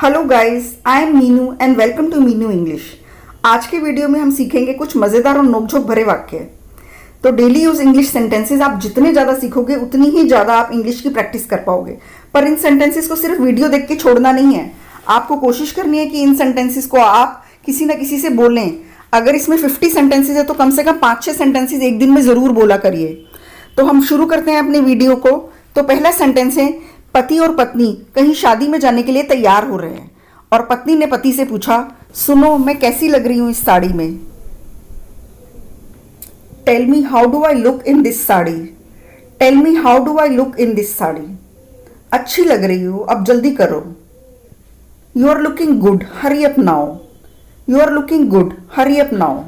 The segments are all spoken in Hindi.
Hello guys, I am Meenu and welcome to Meenu English. आज के वीडियो में हम सीखेंगे कुछ मज़ेदार और नोकझोंक भरे वाक्य। तो डेली यूज इंग्लिश सेंटेंसेस आप जितने ज़्यादा सीखोगे उतनी ही ज़्यादा आप इंग्लिश की प्रैक्टिस कर पाओगे। पर इन सेंटेंसेस को सिर्फ वीडियो देख के छोड़ना नहीं है, आपको कोशिश करनी है कि इन सेंटेंसेस को आप किसी ना किसी से बोलें। अगर इसमें 50 सेंटेंसेज है तो कम से कम 5-6 सेंटेंसेज एक दिन में ज़रूर बोला करिए। तो हम शुरू करते हैं अपने वीडियो को। तो पहला सेंटेंस है, पति और पत्नी कहीं शादी में जाने के लिए तैयार हो रहे हैं और पत्नी ने पति से पूछा, सुनो मैं कैसी लग रही हूं इस साड़ी में। Tell me how do I look in this sari. Tell me how do I look in this sari. अच्छी लग रही हो, अब जल्दी करो। You are looking good, hurry up now. You are looking good, hurry up now.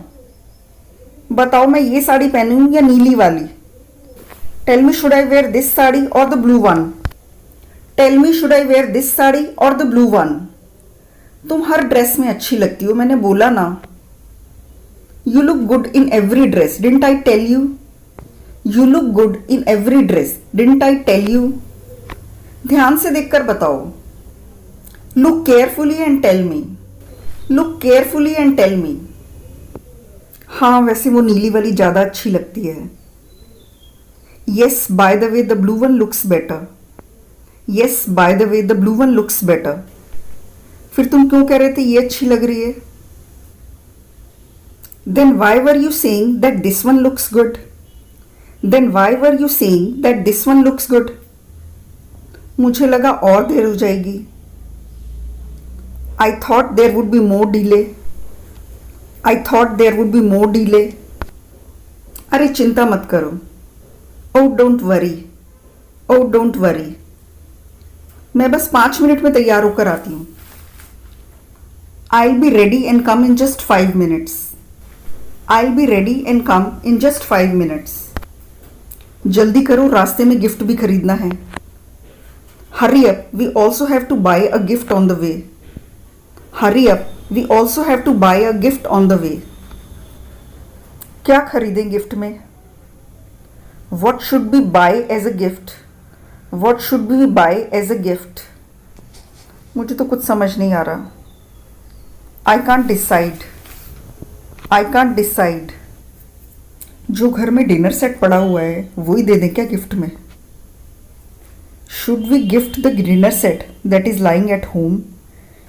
बताओ मैं ये साड़ी पहनूं या नीली वाली। Tell me should I wear this sari और the blue one. Tell me should I wear this sari और द ब्लू वन। तुम हर ड्रेस में अच्छी लगती हो, मैंने बोला ना। You look good in every dress, didn't I tell you. You look good in every dress, didn't I tell you. ध्यान से देखकर बताओ। Look carefully and tell me. Look carefully and tell me. हाँ, वैसे वो नीली वाली ज्यादा अच्छी लगती है। Yes by the way the blue one looks better. Yes by the way the blue one looks better. फिर तुम क्यों कह रहे थे ये अच्छी लग रही है। Then why were you saying that this one looks good. Then why were you saying that this one looks good. मुझे लगा और देर हो जाएगी। I thought there would be more delay. I thought there would be more delay. अरे चिंता मत करो। Oh don't worry. Oh don't worry. मैं बस 5 मिनट में तैयार होकर आती हूं। I'll be ready and come in just 5 minutes. I'll be ready and come in just 5 minutes. जल्दी करो, रास्ते में गिफ्ट भी खरीदना है। Hurry up, we also have to buy a gift on the way. Hurry up, we also have to buy a gift on the way. क्या खरीदें गिफ्ट में। What should we buy as a gift? What should we buy as a gift? मुझे तो कुछ समझ नहीं आ रहा। I can't decide. I can't decide. जो घर में डिनर सेट पड़ा हुआ है वही दे दें क्या गिफ्ट में। Should we gift the dinner set that is lying at home?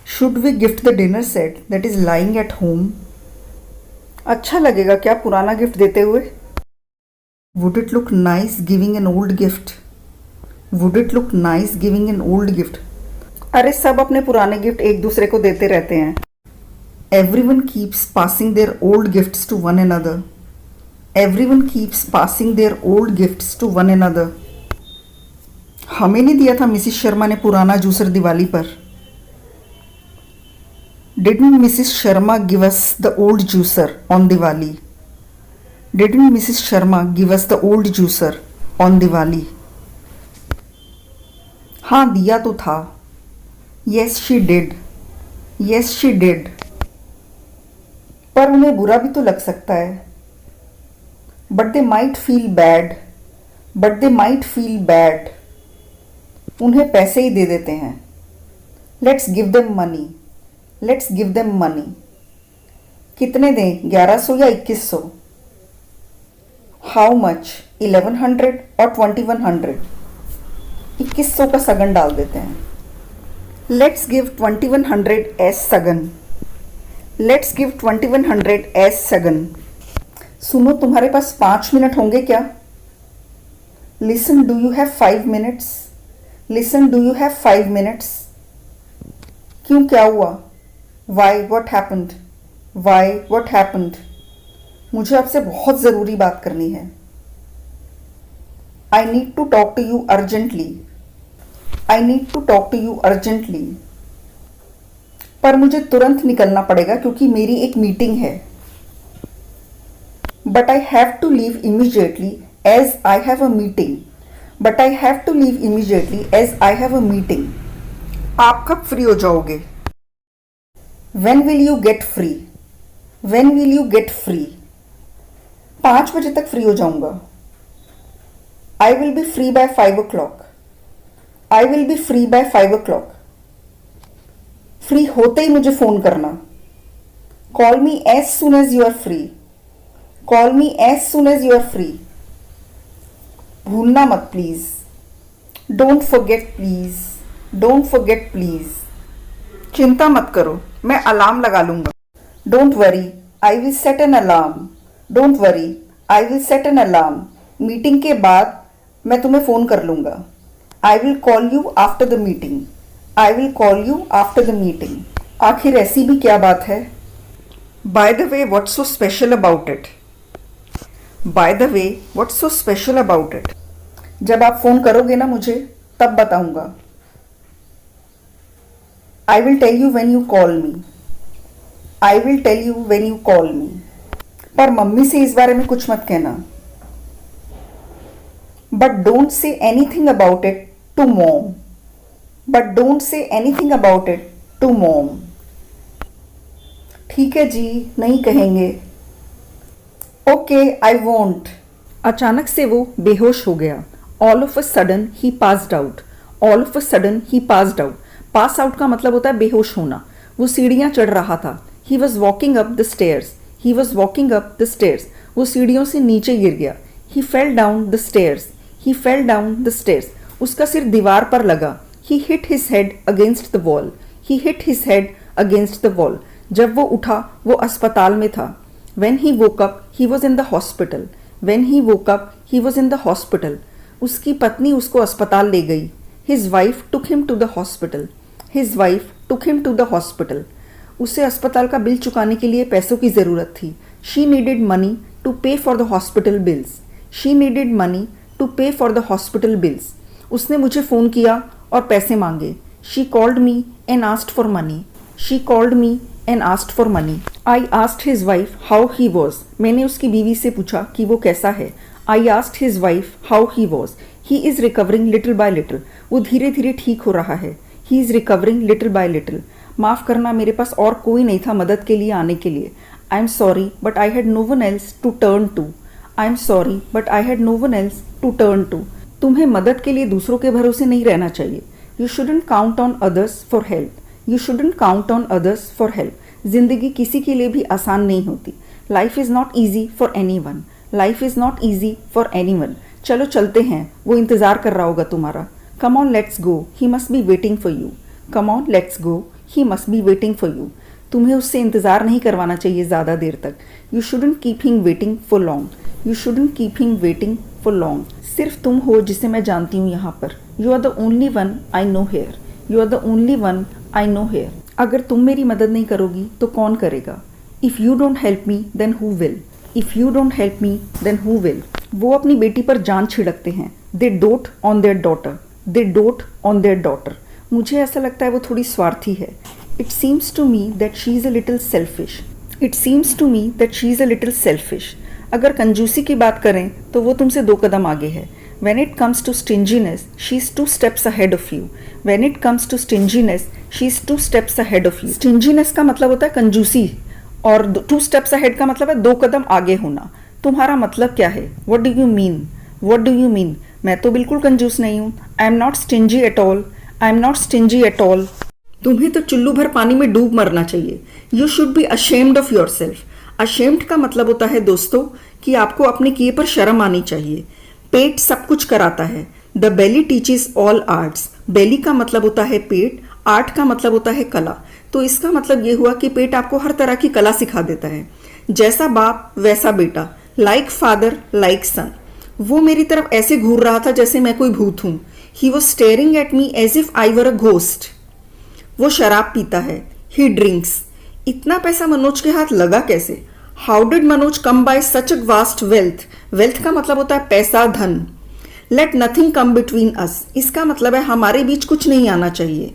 Should we gift the dinner set that is lying at home? अच्छा लगेगा क्या पुराना गिफ्ट देते हुए। Would it look nice giving an old gift? Would it look nice giving an old gift? अरे सब अपने पुराने गिफ्ट एक दूसरे को देते रहते हैं। Everyone keeps passing their old gifts to one another. Everyone keeps passing their old gifts to one another. हमें नहीं दिया था मिसिस शर्मा ने पुराना जूसर दिवाली पर। Didn't Mrs. Sharma give us the old juicer on Diwali? Didn't Mrs. Sharma give us the old juicer on Diwali? हाँ दिया तो था। Yes she did. Yes she did. पर उन्हें बुरा भी तो लग सकता है। But they might feel bad. But they might feel bad. उन्हें पैसे ही दे देते हैं। Let's give them money. Let's give them money. कितने दें, 1100 या 2100। हाउ मच, 1100 और 2100। 2100 का सगन डाल देते हैं। लेट्स गिव 2100 एज सगन। Let's give 2100 as सगन। सुनो तुम्हारे पास 5 मिनट होंगे क्या। Listen, do you have 5 minutes? Listen, do you have 5 minutes? क्यों, क्या हुआ। Why, what happened? Why, what happened? मुझे आपसे बहुत ज़रूरी बात करनी है। I need to talk to you urgently. I need to talk to you urgently. पर मुझे तुरंत निकलना पड़ेगा क्योंकि मेरी एक मीटिंग है। But I have to leave immediately as I have a meeting. But I have to leave immediately as I have a meeting. आप कब फ्री हो जाओगे। When will you get free. When will you get free. 5 बजे तक फ्री हो जाऊंगा। I will be free by 5 o'clock. I will be free by 5 o'clock. Free होते ही मुझे फोन करना। Call me as soon as you are free. Call me as soon as you are free. भूलना मत please. Don't forget please. Don't forget please. चिंता मत करो, मैं अलार्म लगा लूंगा। Don't worry, I will set an alarm. Don't worry, I will set an alarm. Meeting के बाद मैं तुम्हें फोन कर लूंगा। I will call you after the meeting. I will call you after the meeting. आखिर ऐसी भी क्या बात है? By the way, what's so special about it? By the way, what's so special about it? जब आप फोन करोगे ना मुझे, तब बताऊंगा। I will tell you when you call me. I will tell you when you call me. पर मम्मी से इस बारे में कुछ मत कहना। But don't say anything about it to mom. But don't say anything about it to mom. ठीक है जी, नहीं कहेंगे। Okay, I won't. अचानक से वो बेहोश हो गया। All of a sudden he passed out. All of a sudden he passed out. Pass out का मतलब होता है बेहोश होना। वो सीढ़ियां चढ़ रहा था। He was walking up the stairs. He was walking up the stairs. वो सीढ़ियों से नीचे गिर गया। He fell down the stairs. He fell down the stairs. उसका सिर दीवार पर लगा। He hit his head against the wall. He hit his head against the wall. जब वो उठा, वो अस्पताल में था। When he woke up, he was in the hospital. When he woke up, he was in the hospital. उसकी पत्नी उसको अस्पताल ले गई। His wife took him to the hospital. His wife took him to the hospital. उसे अस्पताल का बिल चुकाने के लिए पैसों की ज़रूरत थी। She needed money to pay for the hospital bills. She needed money to pay for the hospital bills. उसने मुझे फ़ोन किया और पैसे मांगे। She called me and asked for money. She called me and asked for money. I asked his wife how he was. मैंने उसकी बीवी से पूछा कि वो कैसा है। I asked his wife how he was. He is recovering little by little. वो धीरे धीरे ठीक हो रहा है। He is recovering little by little. माफ़ करना, मेरे पास और कोई नहीं था मदद के लिए आने के लिए। I am sorry but I had no one else to turn to. I am sorry but I had no one else to turn to. तुम्हें मदद के लिए दूसरों के भरोसे नहीं रहना चाहिए। You shouldn't count on others for help. You shouldn't count on others for help. जिंदगी किसी के लिए भी आसान नहीं होती। Life is not easy for anyone. Life is not easy for anyone. चलो चलते हैं, वो इंतज़ार कर रहा होगा तुम्हारा। Come on, let's go. He must be waiting for you. Come on, let's go. He must be waiting for you. तुम्हें उससे इंतज़ार नहीं करवाना चाहिए ज़्यादा देर तक। You shouldn't keep him waiting for long. You shouldn't keep him waiting for long. सिर्फ तुम हो जिसे मैं जानती हूँ यहाँ पर। You are the only one I know here. You are the only one I know here. अगर तुम मेरी मदद नहीं करोगी तो कौन करेगा? If you don't help me, then who will? If you don't help me, then who will? वो अपनी बेटी पर जान छिड़कते हैं। They dote on their daughter. They dote on their daughter. मुझे ऐसा लगता है वो थोड़ी स्वार्थी है। It seems to me that she is a little selfish. It seems to me that she is a little selfish. अगर कंजूसी की बात करें तो वो तुमसे 2 कदम आगे है। When it comes to stinginess, she's 2 steps ahead of you. When it comes to stinginess, she's 2 steps ahead of you. Stinginess का मतलब होता है कंजूसी और 2 steps ahead का मतलब है 2 कदम आगे होना। तुम्हारा मतलब क्या है? What do you mean? What do you mean? मैं तो बिल्कुल कंजूस नहीं हूँ। I am not stingy at all. I am not stingy at all. तुम्हें तो चुल्लू भर पानी में डूब मरना चाहिए। You should be ashamed of yourself. Ashamed का मतलब होता है दोस्तों कि आपको अपने किए पर शर्म आनी चाहिए। पेट सब कुछ कराता है। The belly teaches all arts. Belly का मतलब होता है पेट, आर्ट का मतलब होता है कला। तो इसका मतलब ये हुआ कि पेट आपको हर तरह की कला सिखा देता है। जैसा बाप वैसा बेटा। लाइक फादर लाइक सन। वो मेरी तरफ ऐसे घूर रहा था जैसे मैं कोई भूत हूं। He was staring at me as if I were a ghost. वो शराब पीता है। He drinks. इतना पैसा मनोज के हाथ लगा कैसे? How did Manoj come by such a vast wealth? Wealth का मतलब होता है पैसा, धन। Let nothing come between us. इसका मतलब है हमारे बीच कुछ नहीं आना चाहिए।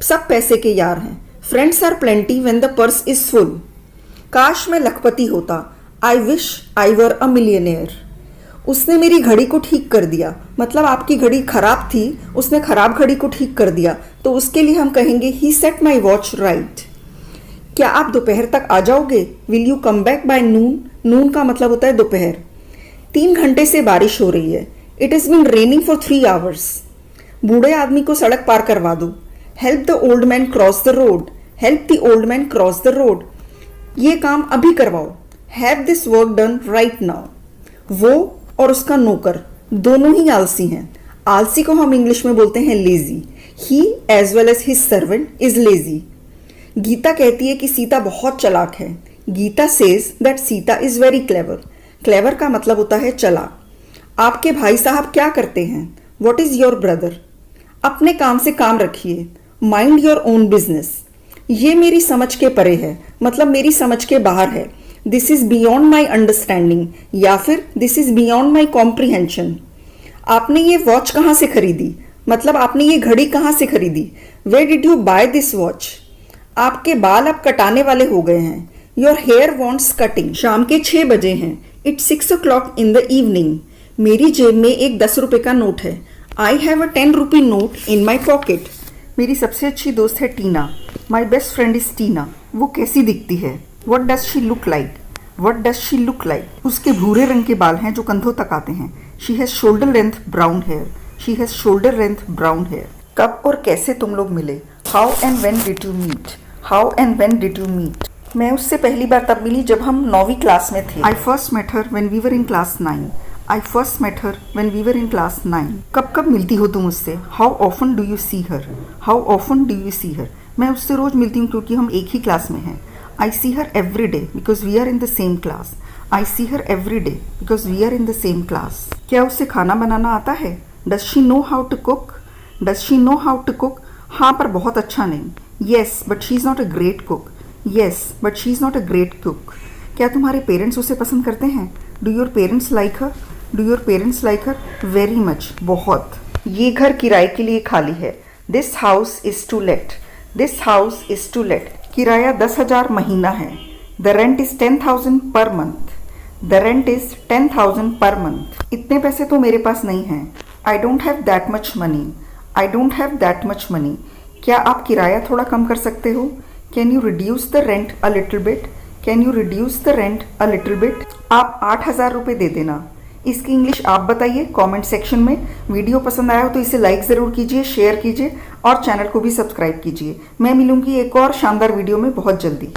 सब पैसे के यार हैं। Friends are plenty when the purse is full. काश मैं लखपति होता। I wish I were a millionaire. उसने मेरी घड़ी को ठीक कर दिया। मतलब आपकी घड़ी खराब थी, उसने खराब घड़ी को ठीक कर दिया, तो उसके लिए हम कहेंगे he set my watch right. क्या आप दोपहर तक आ जाओगे? Will you come back by noon? Noon का मतलब होता है दोपहर। 3 घंटे से बारिश हो रही है। It is been raining for 3 hours. बूढ़े आदमी को सड़क पार करवा दो। Help the old man cross the road, help the old man cross the road. ये काम अभी करवाओ, have this work done right now. वो और उसका नौकर दोनों ही आलसी हैं। आलसी को हम इंग्लिश में बोलते हैं lazy. He as well as his servant is lazy. Geeta कहती है कि सीता बहुत चालाक है। Geeta says that Sita is very clever. Clever का मतलब होता है चालाक। आपके भाई साहब क्या करते हैं? What is your brother? अपने काम से काम रखिए, माइंड योर ओन बिजनेस। ये मेरी समझ के परे है, मतलब मेरी समझ के बाहर है। This is beyond my understanding, या फिर this is beyond my comprehension. आपने ये वॉच कहाँ से खरीदी? मतलब आपने ये घड़ी कहाँ से खरीदी? Where did you buy this watch? आपके बाल अब कटाने वाले हो गए हैं। Your hair wants cutting. शाम के 6 बजे हैं। It's 6 o'clock in the evening. मेरी जेब में एक 10 रुपए का नोट है। I have a 10 rupee note in my pocket. मेरी सबसे अच्छी दोस्त है Tina. My best friend is Tina. वो कैसी दिखती है? What does she look like? What does she look like? उसके भूरे रंग के बाल हैं जो कंधों तक आते हैं। She has shoulder length brown hair. She has shoulder length brown hair. कब और कैसे तुम लोग मिले? How and when did you meet? How and when did you meet? मैं उससे पहली बार तब मिली जब हम 9वीं क्लास में थे। I first met her when we were in class 9। I first met her when we were in class 9। कब कब मिलती हो तुम उससे? How often do you see her? How often do you see her? मैं उससे रोज मिलती हूँ क्योंकि हम एक ही क्लास में हैं। I see her every day because we are in the same class. I see her every day because we are in the same class. क्या उसे खाना बनाना आता है? Does she know how to cook? Does she know how to cook? हाँ, पर बहुत अच्छा नहीं। Yes but she is not a great cook. Yes but she is not a great cook. क्या तुम्हारे पेरेंट्स उसे पसंद करते हैं? Do your parents like her? Do your parents like her? Very much, बहुत। ये घर किराए के लिए खाली है। This house is to let. This house is to let. किराया 10,000 महीना है। The rent is 10,000 per month. The rent is 10,000 per month. इतने पैसे तो मेरे पास नहीं हैं। I don't have that much money. I don't have that much money. क्या आप किराया थोड़ा कम कर सकते हो? Can you reduce the rent a little bit? Can you reduce the rent a little bit? आप 8,000 रुपये दे देना। इसकी इंग्लिश आप बताइए कमेंट सेक्शन में। वीडियो पसंद आया हो तो इसे लाइक ज़रूर कीजिए, शेयर कीजिए और चैनल को भी सब्सक्राइब कीजिए। मैं मिलूंगी एक और शानदार वीडियो में बहुत जल्दी।